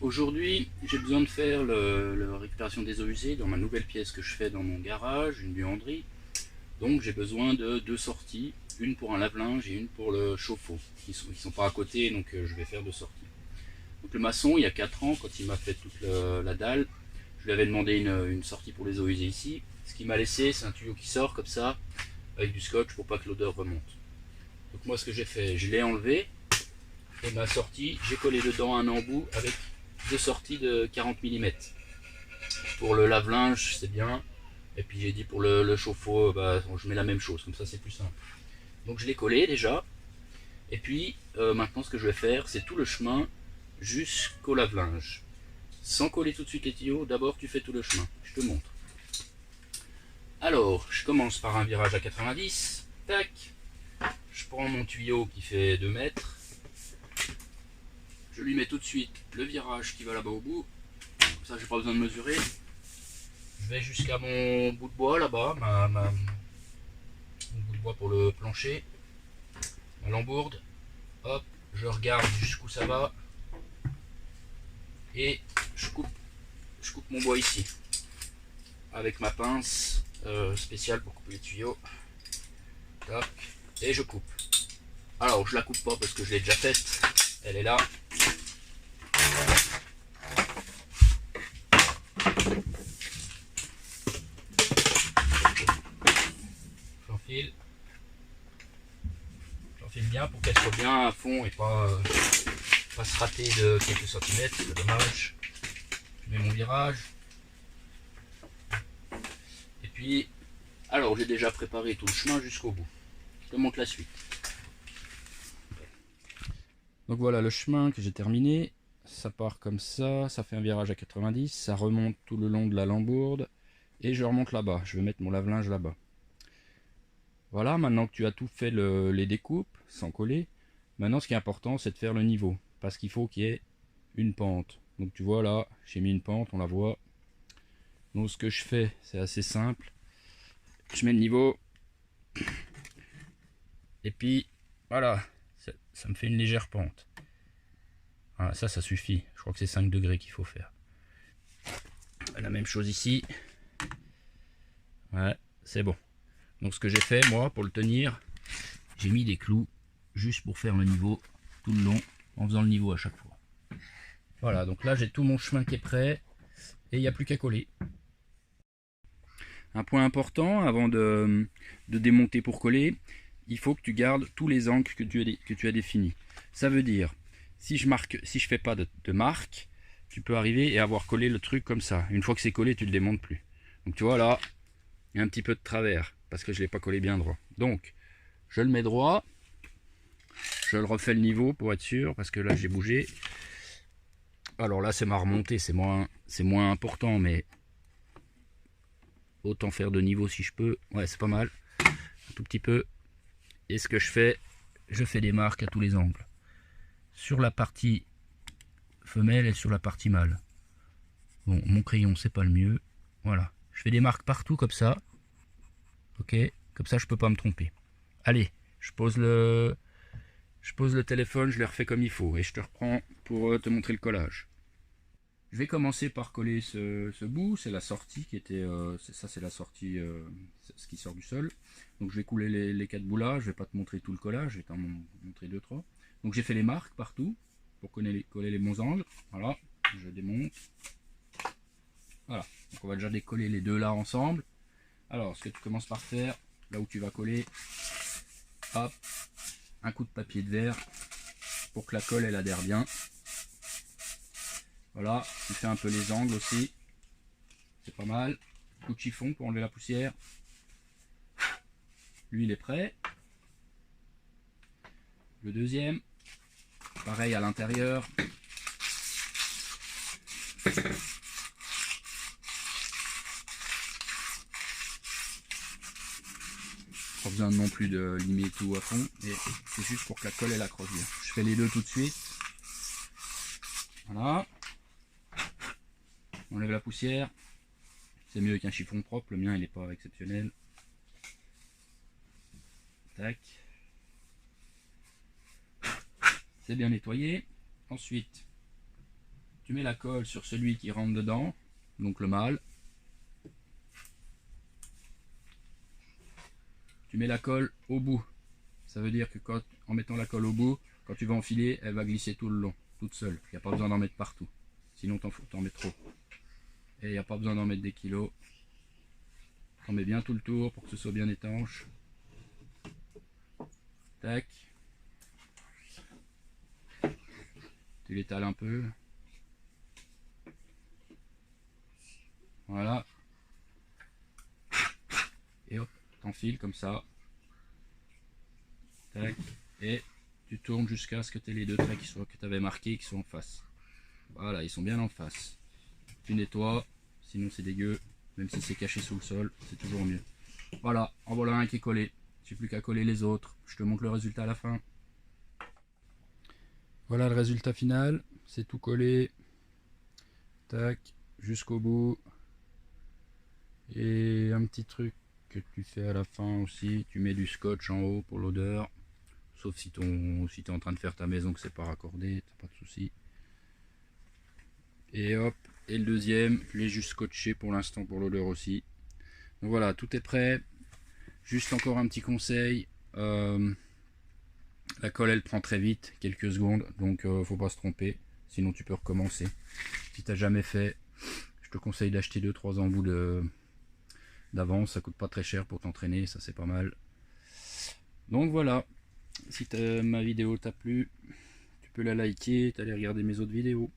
Aujourd'hui, j'ai besoin de faire la récupération des eaux usées dans ma nouvelle pièce que je fais dans mon garage, une buanderie. Donc j'ai besoin de deux sorties, une pour un lave-linge et une pour le chauffe-eau. Ils sont pas à côté, donc je vais faire deux sorties. Donc le maçon, il y a 4 ans, quand il m'a fait toute la dalle, je lui avais demandé une sortie pour les eaux usées ici. Ce qu'il m'a laissé, c'est un tuyau qui sort comme ça, avec du scotch pour pas que l'odeur remonte. Donc moi, ce que j'ai fait, je l'ai enlevé, et ma sortie, j'ai collé dedans un embout avec deux sorties de 40 mm. Pour le lave-linge, c'est bien. Et puis j'ai dit pour le chauffe-eau, bah, je mets la même chose, comme ça c'est plus simple. Donc je l'ai collé déjà. Et puis maintenant, ce que je vais faire, c'est tout le chemin jusqu'au lave-linge. Sans coller tout de suite les tuyaux, d'abord tu fais tout le chemin. Je te montre. Alors, je commence par un virage à 90. Tac. Je prends mon tuyau qui fait 2 mètres. Je lui mets tout de suite le virage qui va là-bas au bout. Comme ça, j'ai pas besoin de mesurer. Je vais jusqu'à mon bout de bois là-bas, mon bout de bois pour le plancher, ma lambourde. Hop, je regarde jusqu'où ça va et je coupe mon bois ici avec ma pince spéciale pour couper les tuyaux. Tac, et je coupe. Alors, je la coupe pas parce que je l'ai déjà faite. Elle est là. J'enfile. J'enfile bien pour qu'elle soit bien à fond et pas se rater de quelques centimètres. C'est dommage. Je mets mon virage. Et puis, alors j'ai déjà préparé tout le chemin jusqu'au bout. Je te montre la suite. Donc voilà le chemin que j'ai terminé. Ça part comme ça fait un virage à 90, ça remonte tout le long de la lambourde et je remonte là-bas. Je vais mettre mon lave-linge là-bas. Voilà, maintenant que tu as tout fait les découpes sans coller, maintenant ce qui est important c'est de faire le niveau parce qu'il faut qu'il y ait une pente. Donc tu vois là, j'ai mis une pente, on la voit. Donc ce que je fais, c'est assez simple. Je mets le niveau et puis voilà, ça me fait une légère pente. Voilà, ça suffit. Je crois que c'est 5 degrés qu'il faut faire. La même chose ici. Ouais, c'est bon. Donc ce que j'ai fait, moi, pour le tenir, j'ai mis des clous juste pour faire le niveau tout le long, en faisant le niveau à chaque fois. Voilà, donc là j'ai tout mon chemin qui est prêt et il n'y a plus qu'à coller. Un point important avant de démonter pour coller, il faut que tu gardes tous les angles que tu as définis. Ça veut dire, si je fais pas de marque, tu peux arriver et avoir collé le truc comme ça. Une fois que c'est collé, tu le démontes plus. Donc tu vois là, il y a un petit peu de travers parce que je ne l'ai pas collé bien droit. Donc je le mets droit, je le refais le niveau pour être sûr parce que là j'ai bougé. Alors là c'est ma remontée, c'est moins important, mais autant faire de niveau si je peux. Ouais, c'est pas mal, un tout petit peu. Et ce que je fais des marques à tous les angles, sur la partie femelle et sur la partie mâle. Bon, mon crayon c'est pas le mieux. Voilà, je fais des marques partout comme ça. Ok, comme ça je peux pas me tromper. Allez, je pose le téléphone, je les refais comme il faut et je te reprends pour te montrer le collage. Je vais commencer par coller ce bout, c'est la sortie qui était, ça c'est la sortie, ce qui sort du sol. Donc je vais couler les 4 bouts là, je vais pas te montrer tout le collage, je vais t'en montrer 2-3. Donc j'ai fait les marques partout pour coller les bons angles. Voilà, je démonte. Voilà, donc on va déjà décoller les deux là ensemble. Alors ce que tu commences par faire, là où tu vas coller, hop, un coup de papier de verre pour que la colle elle adhère bien. Voilà, tu fais un peu les angles aussi, c'est pas mal. Coup de chiffon pour enlever la poussière. Lui il est prêt. Le deuxième, pareil à l'intérieur. Pas besoin non plus de limer tout à fond, et c'est juste pour que la colle elle accroche bien. Je fais les deux tout de suite. Voilà. On enlève la poussière. C'est mieux qu'un chiffon propre, le mien il n'est pas exceptionnel. Tac. C'est bien nettoyé. Ensuite, tu mets la colle sur celui qui rentre dedans, donc le mâle. Tu mets la colle au bout. Ça veut dire que en mettant la colle au bout, quand tu vas enfiler, elle va glisser tout le long, toute seule. Il n'y a pas besoin d'en mettre partout. Sinon t'en mets trop. Et il n'y a pas besoin d'en mettre des kilos. T'en mets bien tout le tour pour que ce soit bien étanche. Tac. Tu l'étales un peu. Voilà. Et hop, t'enfiles comme ça. Tac. Et tu tournes jusqu'à ce que tu aies les deux traits que tu avais marqués qui sont en face. Voilà, ils sont bien en face. Tu nettoies, sinon c'est dégueu. Même si c'est caché sous le sol, c'est toujours mieux. Voilà, en voilà un qui est collé. J'ai plus qu'à coller les autres. Je te montre le résultat à la fin. Voilà le résultat final. C'est tout collé. Tac, jusqu'au bout. Et un petit truc que tu fais à la fin aussi. Tu mets du scotch en haut pour l'odeur. Sauf si tu es en train de faire ta maison que c'est pas raccordé, t'as pas de souci. Et hop, et le deuxième, je l'ai juste scotché pour l'instant pour l'odeur aussi. Donc voilà, tout est prêt. Juste encore un petit conseil. La colle elle prend très vite, quelques secondes, donc faut pas se tromper. Sinon tu peux recommencer. Si t'as jamais fait, je te conseille d'acheter 2-3 embouts d'avance. Ça coûte pas très cher pour t'entraîner, ça c'est pas mal. Donc voilà. Si ma vidéo t'a plu, tu peux la liker, t'aller regarder mes autres vidéos.